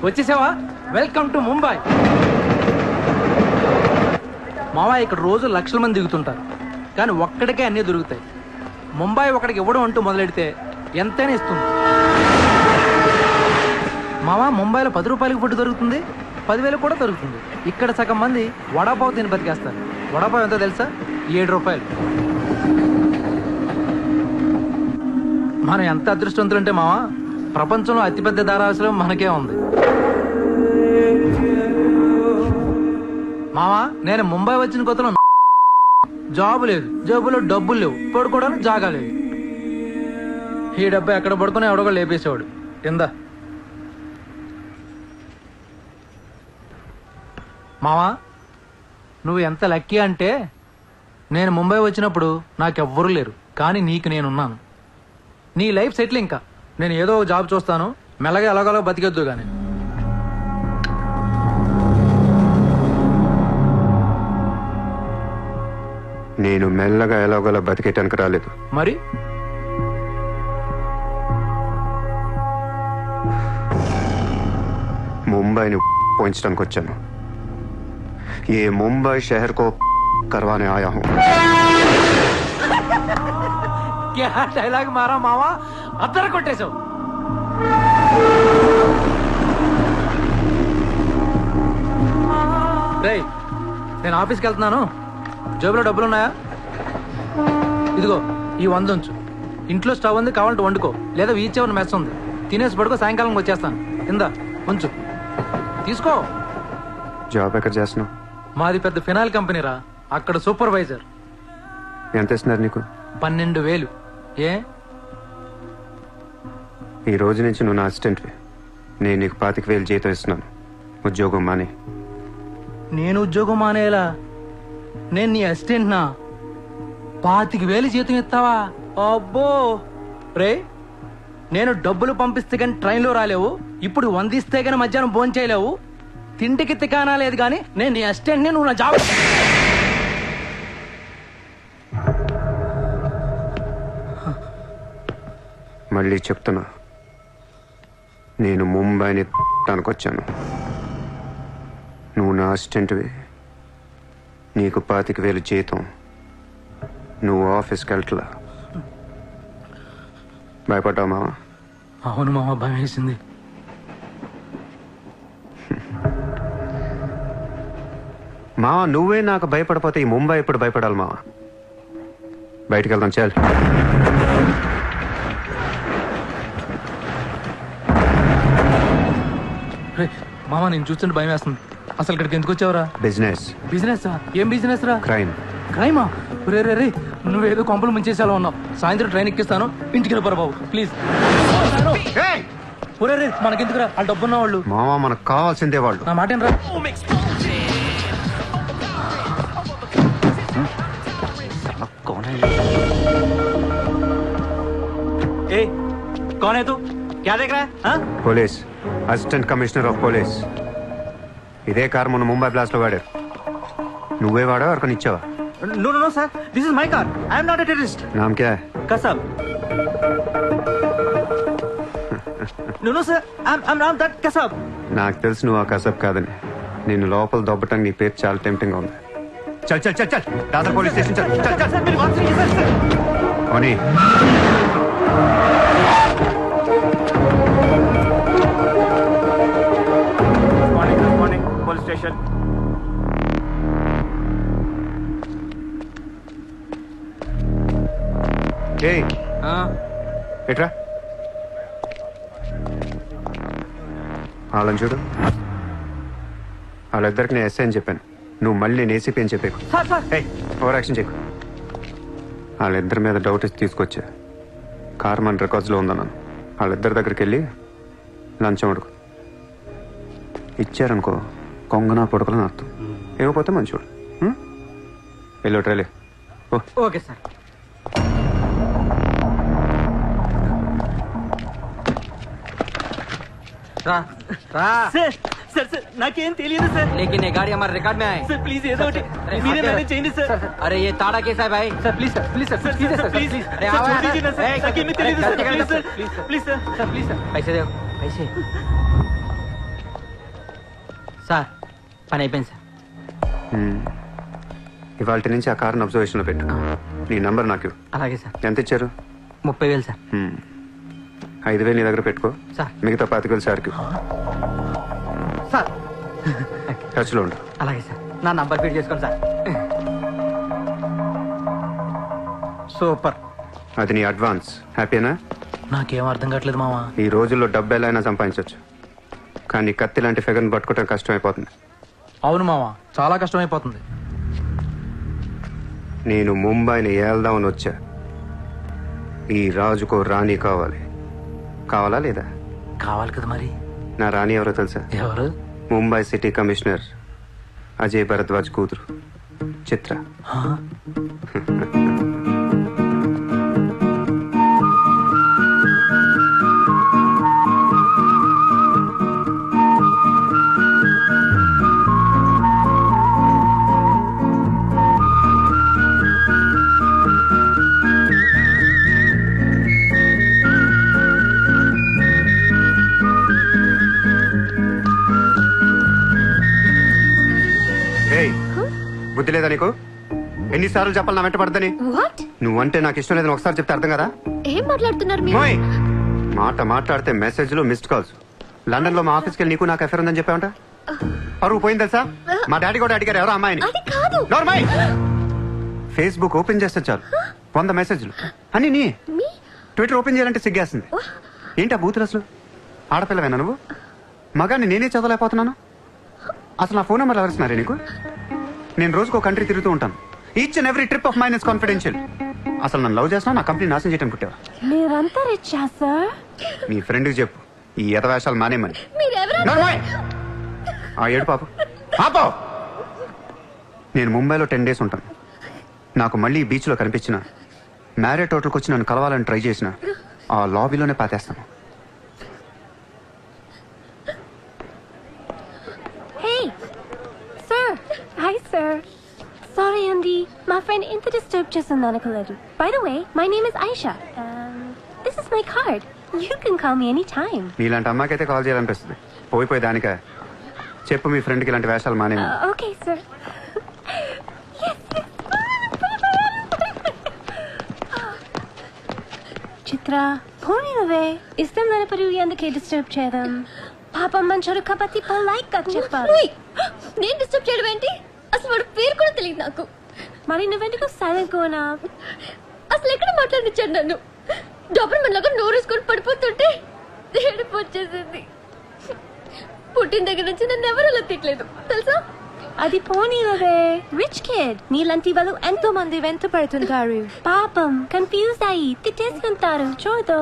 వచ్చేసావా? Welcome to Mumbai. మావా ఇక్కడ రోజు లక్షల మంది దిగుతుంటారు, కానీ ఒక్కడికే అన్నీ దొరుకుతాయి. ముంబై ఒకడికి ఇవ్వడం అంటూ మొదలెడితే ఎంతైనా ఇస్తుంది. మావా ముంబైలో 10 రూపాయలకి ఫుడ్ దొరుకుతుంది, 10,000 కూడా దొరుకుతుంది. ఇక్కడ సగం మంది వడాపావు తిని బతికేస్తారు. వడాపావు ఎంతో తెలుసా? 7 రూపాయలు. మనం ఎంత అదృష్టవంతులంటే మావా, ప్రపంచంలో అతిపెద్ద ధారావాసం మనకే ఉంది. మావా నేను ముంబై వచ్చిన కొత్తలో జాబు లేదు, జేబులో డబ్బులు లేవు, పడుకోవడానికి జాగా లేదు. ఈ డబ్బా ఎక్కడ పడుకుని ఎవడో లేపేసేవాడు. కింద మావా నువ్వు ఎంత లక్కీ అంటే, నేను ముంబై వచ్చినప్పుడు నాకెవ్వరూ లేరు, కానీ నీకు నేనున్నాను. నీ లైఫ్ సెటిల్. ఇంకా నేను ఏదో ఒక జాబ్ చూస్తాను, మెల్లగా ఎలాగోలా బతికేద్దు. కానీ నేను మెల్లగా ఎలాగోలా బతికేటానికి రాలేదు. మరి ముంబైని పోయించడానికి వచ్చాను. ये मुंबई शहर को करवाने आया हूँ. क्या డైలాగ్ మారా మావా, అద్దరు కొట్టేశావు. రేయ్ నేను ఆఫీస్కి వెళ్తున్నాను, జేబులో డబ్బులు ఉన్నాయా? ఇదిగో ఈ 100 ఉంచు. ఇంట్లో స్టవ్ ఉంది, కావాలంటే వండుకో, లేదా వీచేవన్న మెస్ ఉంది, తినేసి పడుకో, సాయంకాలం వచ్చేస్తాను. ఇందా ఉంచు, తీసుకో. జాబ్ ఎక్కడ చేస్తున్నావు? మాది పెద్ద ఫినాయిల్ కంపెనీ రా, అక్కడ సూపర్వైజర్. ఎంత ఇస్తున్నారు నీకు? 12,000. ఏ ఈ రోజు నుంచి నువ్వు నా అసిస్టెంట్వి. నేను నీకు 25,000 జీతం ఇస్తున్నాను. ఉద్యోగం మాని. నేను ఉద్యోగం మానేలా? నేను నీ అసిస్టెంట్నా? 25,000 జీతం ఇస్తావా? అబ్బో రే, నేను డబ్బులు పంపిస్తే కానీ ట్రైన్లో రాలేవు, ఇప్పుడు 100 ఇస్తే కానీ మధ్యాహ్నం భోజనం చేయలేవు, తిండికి తికానా లేదు. కానీ నేను నీ అసిస్టెంట్ని, నువ్వు నా జాబ్. మళ్ళీ చెప్తున్నా, నేను ముంబైని తనకొచ్చాను. నువ్వు నా అసిస్టెంట్వి, నీకు 25,000 జీతం, నువ్వు ఆఫీస్కి వెళ్ళట్లా. భయపడ్డావు మావా? అవును మామ, భయం వేసింది. మావా నువ్వే నాకు భయపడిపోతే ఈ ముంబై ఎప్పుడు భయపడాలి మావా? బయటికి వెళ్దాం చాలు. మామ నేను చూస్తుంటే భయం వేస్తుంది. అసలు ఇక్కడికి ఎందుకు వచ్చావురా? బిజినెస్. బిజినెస్? ఏం బిజినెస్ రా? క్రైమ్. క్రైమా? రే రే రే, నువ్వేదో కొంపలు ముంచేసేలా ఉన్నావు. సాయంత్రం ట్రైన్ ఎక్కిస్తాను, ఇంటికి వెళ్ళిపోరా బాబు ప్లీజ్. ఒరే రే, మనకెందుకురా, వాళ్ళు డబ్బున్న వాళ్ళు. మావా మనకు కావాల్సిందే వాళ్ళు. నా మాట ఏంట్రా? ए, कौन है तू? क्या देख रहा है? हाँ? Police, assistant commissioner of police. ఇదే కార్ మొన్న ముంబై బ్లాస్ట్ లో వాడారు. నువ్వే వాడా ఎవరికని ఇచ్చావా? No, no, no, sir. This is my car. I am not a terrorist. నామ్ క్యా high? Kasab. No, no, sir. I'm not that Kasab. నాకు తెలుసు నువ్వు ఆ కసబ్ కాదని. నిన్ను లోపల దొబ్బటానికి నీ పేరు చాలా టెంప్టింగ్ గా ఉంది. చల్ చల్ చల్ చల్, దాదర్ పోలీస్ స్టేషన్ చల్ చల్ చల్. Sir, मेरी बात सुनिए, sir. ఓనీ Morning, police station. ఏయ్ ఎట్రా వాళ్ళని చూడు. వాళ్ళిద్దరికి నేను ఎస్ఐ అని చెప్పాను, నువ్వు మళ్ళీ నేను ఏసీపీ అని చెప్పేకు. Sir, sir. ఏయ్ ఓవర్ యాక్షన్ చేయకు. వాళ్ళిద్దరి మీద డౌట్ ఇచ్చి తీసుకొచ్చా. కార్ మన రికార్డ్స్లో ఉందన్నాను. వాళ్ళిద్దరి దగ్గరికి వెళ్ళి లంచం అడుగు. ఇచ్చారనుకో కొంగనా పొడకలని అర్థం. ఇవ్వకపోతే మంచోడు. వెళ్ళో ట్రైలే. Okay, sir. రా రా. Sir, सर सर नाकेम తెలియదు सर. लेकिन ये गाड़ी हमारे रिकॉर्ड में है सर प्लीज ఏదో ఒకటి మీరే మేనేజ్ చేయండి सर. अरे ये ताड़ा कैसा है भाई? Sir please sir, please sir, please sir, please. अरे आओ यार. नाकेम తెలియదు sir. Please sir, please sir. Sir please sir, पैसे दो पैसे. సార్ పని అయిపోయింది సార్. ఇవాళ నుంచి ఆ కార్ని అబ్జర్వేషన్లో పెట్టు. నీ నంబర్ నాకు ఇవ్వు. అలాగే సార్. ఎంత ఇచ్చారు? 30,000 సార్. 5,000 నీ దగ్గర పెట్టుకో. సార్. మిగతా 25,000 సార్కి సార్ టచ్లో ఉండు. అలాగే సార్. నా నంబర్ ఫీడ్ చేసుకోండి సార్. సూపర్. అది నీ అడ్వాన్స్. హ్యాపీనా? నాకేం అర్థం కావట్లేదు మామ. ఈ రోజుల్లో డబ్బు ఎలా అయినా సంపాదించవచ్చు, కానీ కత్తి లాంటి ఫిగర్ని పట్టుకోవడం కష్టమైపోతుంది. అవును మామ, చాలా కష్టమైపోతుంది. నేను ముంబైని ఏల్దామని వచ్చా. ఈ రాజుకో రాణి కావాలి. కావాలా లేదా? కావాలి కదా మరి. నా రాణి ఎవరో తెలుసా? ఎవరు? ముంబై సిటీ కమిషనర్ అజయ్ భరద్వాజ్ కూతురు చిత్ర. ఆ? ఏయ్, బుద్ధి లేదా నీకు? ఎన్నిసార్లు చెప్పాలి నా వెంట పడద్దని? వాట్? నువ్వంటే నాకు ఇష్టం లేదని ఒకసారి చెప్తే అర్థం కదా? ఏం మాట్లాడుతున్నారు మీరు? మోయ్! మాట్లాడితే మెసేజ్లు మిస్డ్ కాల్స్. లండన్ లో మా ఆఫీస్కి వెళ్ళి నీకు నాకు అఫేర్ ఉందని చెప్పావంట. పరువు పోయింది తెలుసా? మా డాడీ కూడా అడిగారు ఎవరో అమ్మాయిని. అది కాదు. నోర్మై! ఫేస్బుక్ ఓపెన్ చేస్తే చాలు 100 మెసేజ్లు అని నీ. మీ? ట్విట్టర్ ఓపెన్ చేయాలంటే సిగ్గేస్తుంది. ఏంటి ఆ బూతులు అసలు? ఆడపిల్లవేనా నువ్వు? మగాన్ని నేనే చదవలేకపోతున్నాను. అసలు నా ఫోన్ నెంబర్ ఎవరిస్తున్నారే నీకు? నేను రోజుకో కంట్రీ తిరుగుతూ ఉంటాను. Each and every trip of mine is confidential. అసలు నన్ను లవ్ చేస్తున్నా, నా కంపెనీ నాశనం చేయడం పుట్టావా? మీరంతా రిచ్చా సార్? నీ ఫ్రెండ్కి చెప్పు ఈ ఎతవేషాలు మానేమని. మీరెవరు? నోర్మై! ఆ ఏడు పాప పాపో. నేను ముంబైలో 10 days ఉంటాను. నాకు మళ్ళీ ఈ బీచ్లో కనిపించిన, మ్యారేట్ హోటల్కి వచ్చి నన్ను కలవాలని ట్రై చేసిన, ఆ లాబీలోనే పాతేస్తాను. Hey sir. Hi sir. Sorry అండి, మా ఫ్రెండ్ ఇంత డిస్టర్బ్ చేస్తుంది అనుకోలేదు. By the way, my name is Aisha. This is my card. You can call me any time. నీలాంటి అమ్మాయికైతే కాల్ చేయాలనిపిస్తుంది. పోయిపోయి దానికా? చెప్పు మీ ఫ్రెండ్కి ఇలాంటి వేషాలు మానేమి. Okay sir. చిత్ర పోనీవే, ఇష్టం లేనప్పుడు ఎందుకే డిస్టర్బ్ చేయడం? పాపం మంచోడు కాబట్టి లైక్ గా చెప్పారు. నేను డిస్టర్బ్ చేయడం ఏంటి? అసలు వాడు పేరు కూడా తెలియదు నాకు. మరి నువ్వెందుకు సైలెంట్ కోనా? అసలు ఎక్కడ మాట్లాడించాడు నన్ను? డబ్బులు మనలాగా నోరేసుకొని పడిపోతుంటే ఏడుపు వచ్చేసింది. పుట్టిన దగ్గర నుంచి నన్ను ఎవరు అలా తిట్టలేదు తెలుసా? అది పోనీవే, రిచ్ కిడ్. నీలాంటి వాళ్ళు ఎంతో మంది వెంట పడుతుంటారు. పాపం కన్ఫ్యూజ్ అయ్యి తిట్టేసుకుంటారు. చూడు.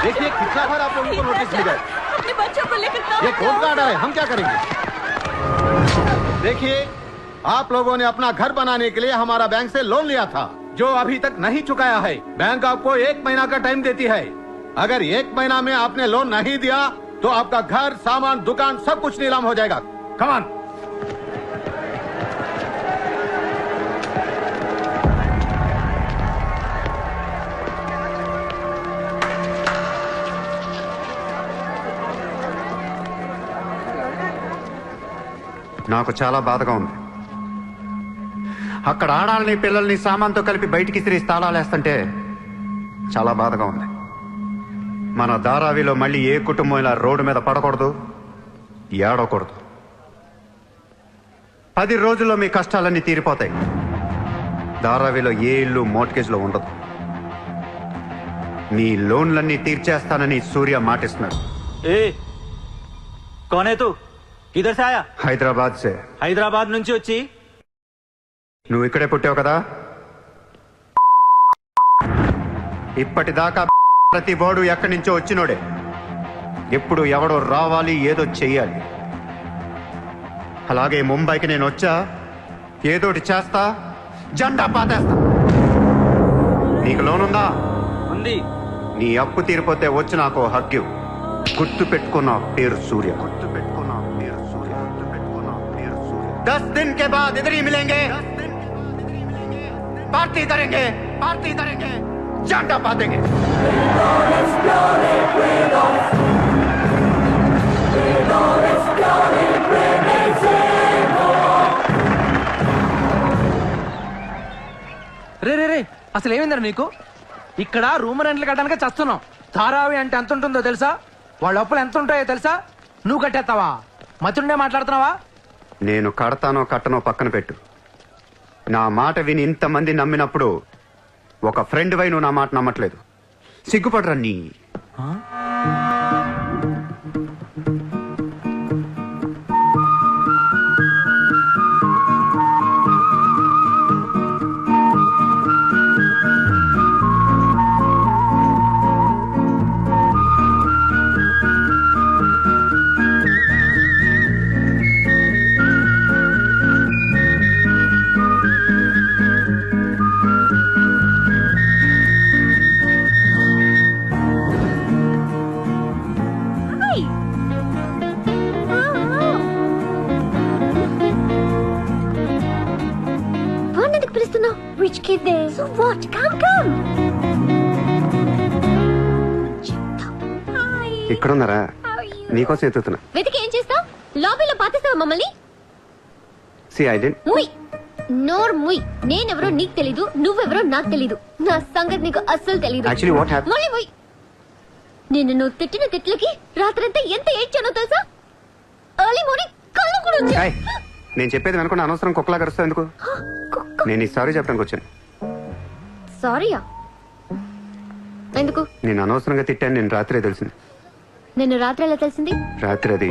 देखिए कितना बार आप लोगों को नोटिस मिला है। अपने बच्चों को लेकर ये कौन का ऑर्डर है? हम क्या करेंगे? देखिए, आप लोगों ने अपना घर बनाने के लिए हमारा बैंक से लोन लिया था, जो अभी तक नहीं चुकाया है। बैंक आपको 1 महीना का टाइम देती है। अगर 1 महीना में आपने लोन नहीं दिया तो आपका घर, सामान, दुकान सब कुछ नीलाम हो जाएगा। Come on. నాకు చాలా బాధగా ఉంది. అక్కడ ఆడాలని పిల్లల్ని సామాన్తో కలిపి బయటికి తిరిగి తాళాలేస్తుంటే చాలా బాధగా ఉంది. మన ధారావిలో మళ్ళీ ఏ కుటుంబం ఇలా రోడ్డు మీద పడకూడదు, ఏడవకూడదు. 10 రోజుల్లో మీ కష్టాలన్నీ తీరిపోతాయి. ధారావిలో ఏ ఇల్లు మోర్ట్గేజ్లో ఉండదు. మీ లోన్లన్నీ తీర్చేస్తానని సూర్య మాటిస్తున్నాడు. ఏ కౌన్ హై తూ? కిధర్ సే ఆయా? హైదరాబాద్ సే. హైదరాబాద్ నుంచి వచ్చి నువ్వు ఇక్కడే పుట్టావు కదా? ఇప్పటిదాకా ప్రతి వాడు ఎక్కడి నుంచో వచ్చినోడే. ఎప్పుడు ఎవడో రావాలి, ఏదో చెయ్యాలి. అలాగే ముంబైకి నేను వచ్చా, ఏదోటి చేస్తా, జెండా పాతేస్తా. నీకు లోన్ ఉందా? ఉంది. నీ అప్పు తీరిపోతే వచ్చి నాకు హక్కు. గుర్తు పెట్టుకున్న పేరు సూర్య. గుర్తు పెట్టుకున్న పేరు సూర్య. గుర్తు పెట్టుకున్న పేరు సూర్య. 10 दिन के बाद इधर ही मिलेंगे, पार्टी करेंगे, पार्टी करेंगे, झंडा पातेंगे. రే రే రే అసలు ఏమైందిరా నీకు? ఇక్కడ రూమ్ రెంట్లు కట్టడానికి చస్తున్నాం. ధారావి అంటే ఎంత ఉంటుందో తెలుసా? వాళ్ళ అప్పులు ఎంత ఉంటాయో తెలుసా? నువ్వు కట్టేస్తావా? మతుండే మాట్లాడుతున్నావా? నేను కడతానో కట్టనో పక్కన పెట్టు. నా మాట విని ఇంతమంది నమ్మినప్పుడు ఒక ఫ్రెండ్ వై నువ్వు నా మాట నమ్మట్లేదు. సిగ్గుపడరా నీ. Hi. వాడిని పిలుస్తున్నావు? Rich kid there. So what? Come. Hi. ఇక్కడున్నారా? How are you? నీకోసం ఎత్తుతున్నా. వెతికి ఏం చేస్తావు? లాబీలో పాతేస్తావా మమ్మల్ని? సి ఐ డెంట్. ముయ్ నోర్ ముయ్. నేనెవరో నీకు తెలీదు, నువ్వెవరో నాకు తెలీదు. నా సంగతి నీకు అస్సలు తెలీదు. Actually what happen? మళ్ళీ ముయ్. నిన్ను నువ్వు తిట్టిన తిట్లకి రాత్రంతా ఎంత ఏడ్చానో తెలుసా? ఎర్లీ మార్నింగ్ కళ్ళు కూడా వచ్చాయి. నేను చెప్పేది అనుకున్న అనవసరం కుక్కలా కరుస్తావు ఎందుకు? నేను ఈ సారీ చెప్పడానికి వచ్చాను. సారీయా? ఎందుకు? నేను అనవసరంగా తిట్టాను. నేను రాత్రే తెలిసింది. నిన్ను రాత్రి ఎలా తెలిసింది? రాత్రి అది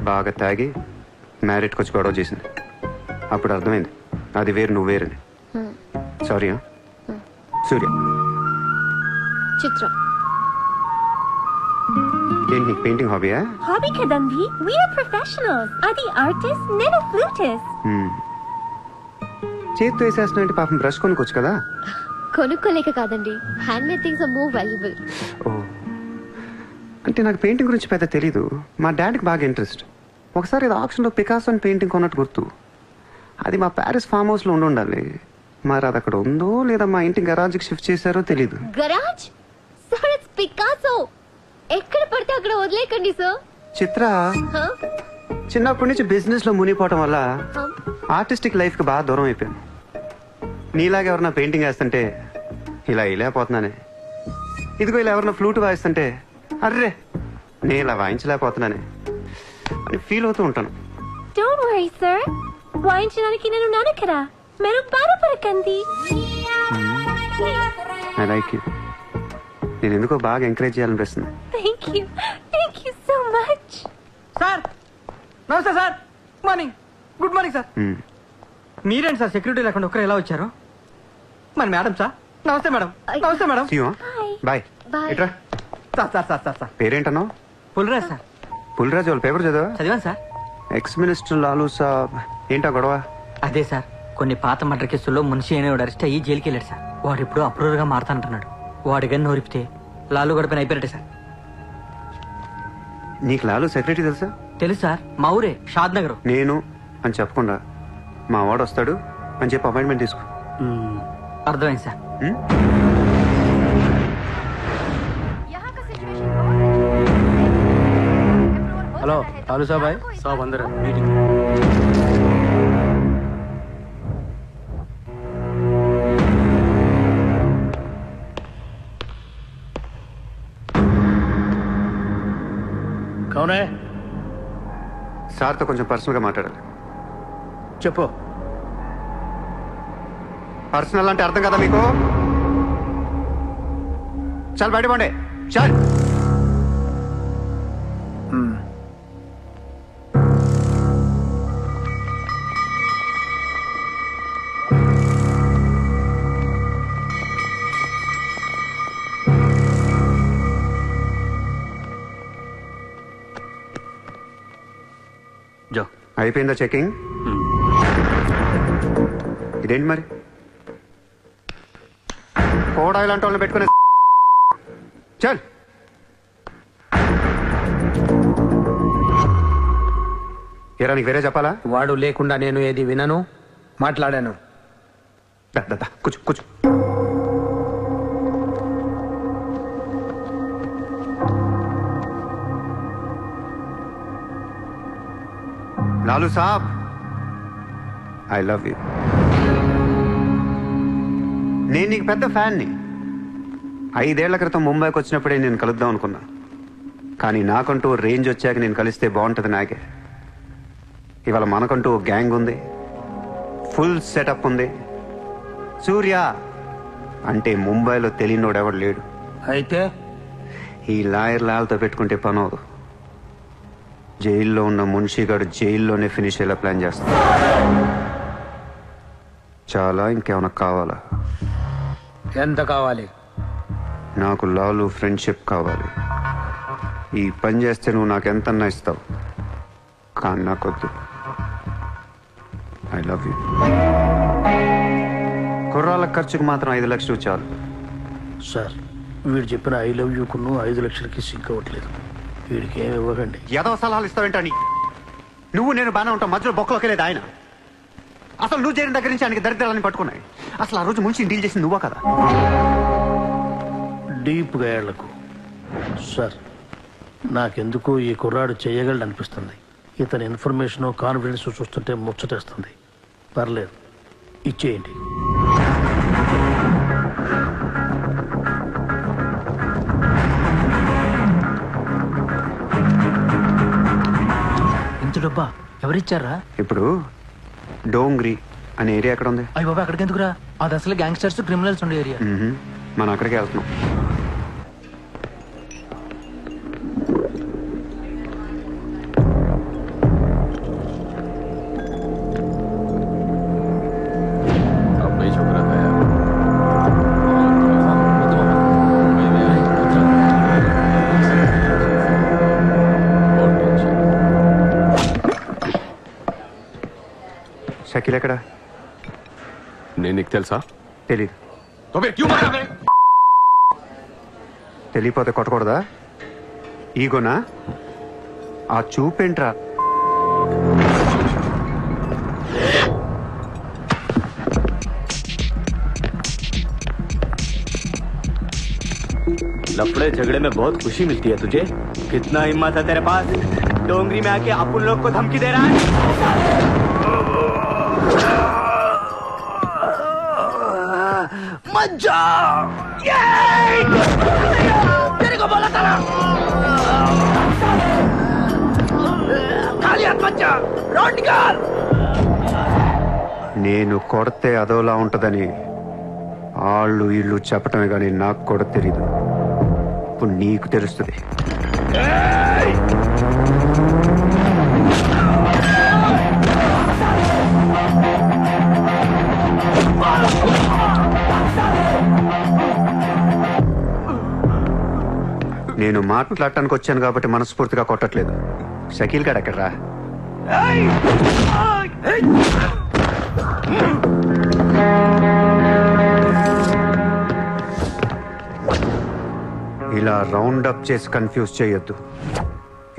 బాగా తాగి మ్యారేట్కి వచ్చి గొడవ చేసింది. అప్పుడు అర్థమైంది అది వేరు, నువ్వు వేరని. సారీ. సూర్య. చిత్ర. ఏంటి నీకు painting హాబీయా? Hobby kadandi. We are professionals. Adi artist, nenu flutist. చేతితో వేసేస్తున్నా పాపం బ్రష్ కొనుక్కోవచ్చు కదా. కొనుక్కోలేక కాదండి, hand made things are more valuable. ఓ, అంటే నాకు పెయింటింగ్ గురించి పెద్ద తెలీదు. మా డాడీకి బాగా ఇంట్రెస్ట్. ఒకసారి ఇది ఆప్షన్లో పికాసో అని పెయింటింగ్ కొన్నట్టు గుర్తు. అది మా ప్యారిస్ ఫామ్ హౌస్లో ఉండాలి. మరి అది అక్కడ ఉందో లేదా మా ఇంటి గరాజ్కి షిఫ్ట్ చేశారో తెలీదు. గరాజ్? Sir it's Picasso. ఎక్కడ పడితే అక్కడ వదిలేకండి సార్. చిత్ర చిన్నప్పటి నుంచి బిజినెస్ లో మునిగిపోవటం వల్ల Huh? ఆర్టిస్టిక్ లైఫ్ కి బాగా దూరం అయిపోయాను. నీలాగా ఎవరన్నా పెయింటింగ్ వేస్తుంటే ఇలా వెళ్ళకపోతున్నానే. ఇదిగో ఇలా ఎవరన్నా ఫ్లూట్ వాయిస్తుంటే అర్రే నేను ఇలా వాయించలేకపోతున్నానే అని ఫీల్ అవుతూ ఉంటాను. Don't worry, sir. వాయించడానికి నేను ఉన్నాను కదా. మీరు బాధపడకండి. I like you. నేను ఎందుకో బాగా ఎంకరేజ్ చేయాలనిపిస్తుంది. Thank you. Thank you so much. Sir నమస్తే sir. Morning. Good morning sir. మీరేంటి సార్ సెక్యూరిటీ లేకుండా ఒక్కరు ఎలా వచ్చారు? మరి మేడం సార్. నమస్తే మేడం. నమస్తే మేడం. బాయ్. Bye. ఇట్రా. Sir sir sir sir sir పేరేంటన్నావు? పుల్రాజ్ సార్. పుల్రాజు వాళ్ళ పేపర్ చదివా? చదివాను సార్. ఎక్స్ మినిస్టర్ లాలూ సాబ్ ఏంటా గొడవ? అదే సార్, కొన్ని పాత మర్డర్ కేసుల్లో మున్షి అనేవాడు అరెస్ట్ అయ్యి జైలుకి వెళ్ళాడు సార్. వాడు ఇప్పుడు అప్రూవర్ గా మారుతానంటున్నాడు. వాడి గన్ను నోరిపితే లాలు గడపని అయిపోయారట సార్. నీకు లాలూ సెక్రటరీ తెలుసా? తెలుసు సార్, మా ఊరే షాద్ నగర్. నేను అని చెప్పకుండా మా వాడు వస్తాడు అని చెప్పి అపాయింట్మెంట్ తీసుకో. అర్థమైంది సార్. హలో లాలు సాబాయ్. సాబ్ అందరూ మీటింగ్. కౌనే? సార్తో కొంచెం పర్సనల్గా మాట్లాడాలి. చెప్పు. పర్సనల్ అంటే అర్థం కదా మీకు? చాలు బయట పండే. చాలు. జో. అయిపోయిందా చెకింగ్? ఇదేంటి మరి కోడా ఇలాంటి వాళ్ళని పెట్టుకునే చల్. ఏరా నీకు వేరే చెప్పాలా? వాడు లేకుండా నేను ఏది వినను, మాట్లాడాను. దా, దా, దా, కూర్చో కూర్చో. లాలు సాబ్, ఐ లవ్ యూ. నేను నీకు పెద్ద ఫ్యాన్ని. 5 ఏళ్ల క్రితం ముంబైకి వచ్చినప్పుడే నేను కలుద్దాం అనుకున్నా. కానీ నాకంటూ రేంజ్ వచ్చాక నేను కలిస్తే బాగుంటుంది నాకే. ఇవాళ మనకంటూ గ్యాంగ్ ఉంది, ఫుల్ సెటప్ ఉంది. సూర్య అంటే ముంబైలో తెలియనోడు ఎవడు లేడు. అయితే ఈ లాయర్ లాల్తో పెట్టుకుంటే పని అవదు. జైల్లో ఉన్న మున్షిగాడు జైల్లోనే ఫినిష్ అయ్యేలా ప్లాన్ చేస్తాడు. చాలా ఇంకేమైనా కావాలా? ఎంత కావాలి? నాకు లాలు ఫ్రెండ్షిప్ కావాలి. ఈ పని చేస్తే నువ్వు నాకు ఎంతన్నా ఇస్తావు, కానీ నాకొద్దు. I love you. కుర్రాళ్ళ ఖర్చుకు మాత్రం 5 లక్షలు చాలు. సార్, వీడు చెప్పిన 'ఐ లవ్ యూ' కును 5 లక్షలకి సింక్ అవ్వట్లేదు. వీడికి ఏమి ఇవ్వకండి. ఏదో సలహాలు ఇస్తావేంటని? నువ్వు నేను బాగానే ఉంటాం, మధ్యలో బొక్కలోకి లేదు ఆయన. అసలు నువ్వు చేరిన దగ్గర నుంచి ఆయనకి దరిద్రాలని పట్టుకున్నాయి. అసలు ఆ రోజు ముంచి డీల్ చేసింది నువ్వా కదా? డీప్గా ఏళ్లకు సార్, నాకెందుకు ఈ కుర్రాడు చేయగలడు అనిపిస్తుంది. ఇతని ఇన్ఫర్మేషన్ కాన్ఫిడెన్స్ చూస్తుంటే ముచ్చటేస్తుంది. పర్లేదు, ఇచ్చేయండి. ఇంత డబ్బా ఎవరిచ్చారా? ఇప్పుడు డోంగ్రీ అనే ఏరియా ఎక్కడ ఉంది? అయ్యి బాబా, అక్కడికి ఎందుకురా? అది అసలు గ్యాంగ్స్టర్స్, క్రిమినల్స్ ఉండే ఏరియా. మనం అక్కడికి వెళ్తున్నాం. షకీల్ ఎక్కడ? నేను నీకు తెలుసా? తెలీదు. तो फिर क्यों मारा? తెలియపోతే కొట్టకూడదా? ఈగోనా? ఆ చూపేంట్రా? लफड़े झगड़े में बहुत खुशी मिलती है तुझे। कितना हिम्मत है तेरे पास, डोंगरी में आके अपन लोग को धमकी दे रहा है। मत जाओ, तेरे को बोला था ना, खाली हाथ मत जा, रोड निकाल। నేను కొడితే అదోలా ఉంటదని వాళ్ళు ఇళ్ళు చెప్పటమే కానీ నాకు కూడా తెలీదు. ఇప్పుడు నీకు తెలుస్తుంది. నేను మాట్లాడటానికి వచ్చాను కాబట్టి మనస్ఫూర్తిగా కొట్టట్లేదు. షకీల్ గారు ఎక్కడ్రా? ఇలా రౌండ్ అప్ చేసి కన్ఫ్యూజ్ చేయొద్దు,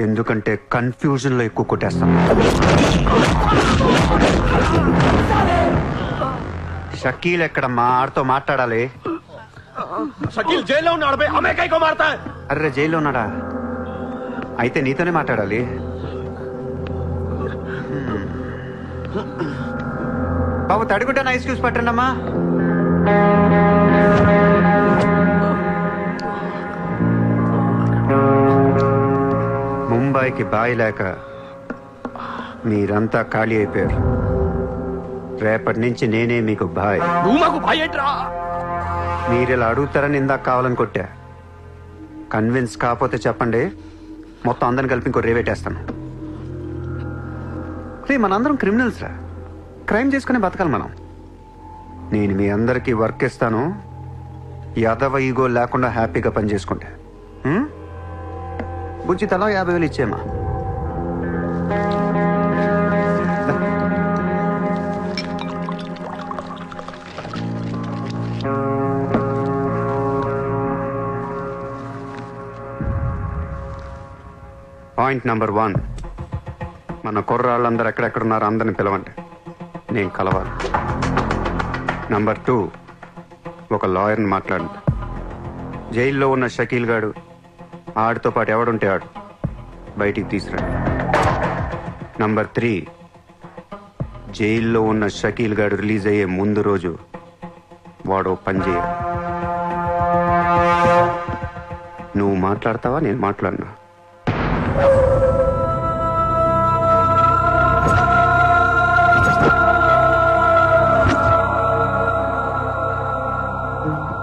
ఎందుకంటే కన్ఫ్యూజన్ లో ఎక్కువ కొట్టేస్తాం. షకీల్ ఎక్కడ? మా ఆడితో మాట్లాడాలి. शकील जेल లో ఉన్నాడు బే, హమే కై కో మారతా హై? అర్రే జైల్లో ఉన్నాడా? అయితే నీతోనే మాట్లాడాలి. బాబు తడిగుడ్డ ఐస్ క్యూబ్స్ పట్టండి అమ్మా. ముంబైకి బాయి లేక మీరంతా ఖాళీ అయిపోయారు. రేపటి నుంచి నేనే మీకు బాయ్. నువ్వు మాకు బాయ్ ఏంట్రా? మీరు ఇలా అడుగుతారని ఇందాక కావాలని కొట్టా. కన్విన్స్ కాకపోతే చెప్పండి, మొత్తం అందరిని కలిపి ఇంకో రేవేటేస్తాను. మనందరం క్రిమినల్స్ రా, క్రైమ్ చేసుకునే బతకాలి మనం. నేను మీ అందరికీ వర్క్ ఇస్తాను, యాదవ ఈగో లేకుండా హ్యాపీగా పని చేసుకుంటే. బుజ్జి తలా 50,000 ఇచ్చేమా. పాయింట్ నంబర్ 1, మన కుర్రాళ్ళందరూ ఎక్కడెక్కడున్నారో అందరిని పిలవండి, నేను కలవాలి. నంబర్ 2, ఒక లాయర్ని మాట్లాడండి. జైల్లో ఉన్న షకీల్ గాడు ఆడితో పాటు ఎవడుంటే ఆడు బయటికి తీసుకురండి. నంబర్ 3, జైల్లో ఉన్న షకీల్ గాడు రిలీజ్ అయ్యే ముందు రోజు వాడు పని చేయాలి. నువ్వు మాట్లాడతావా, నేను మాట్లాడినా?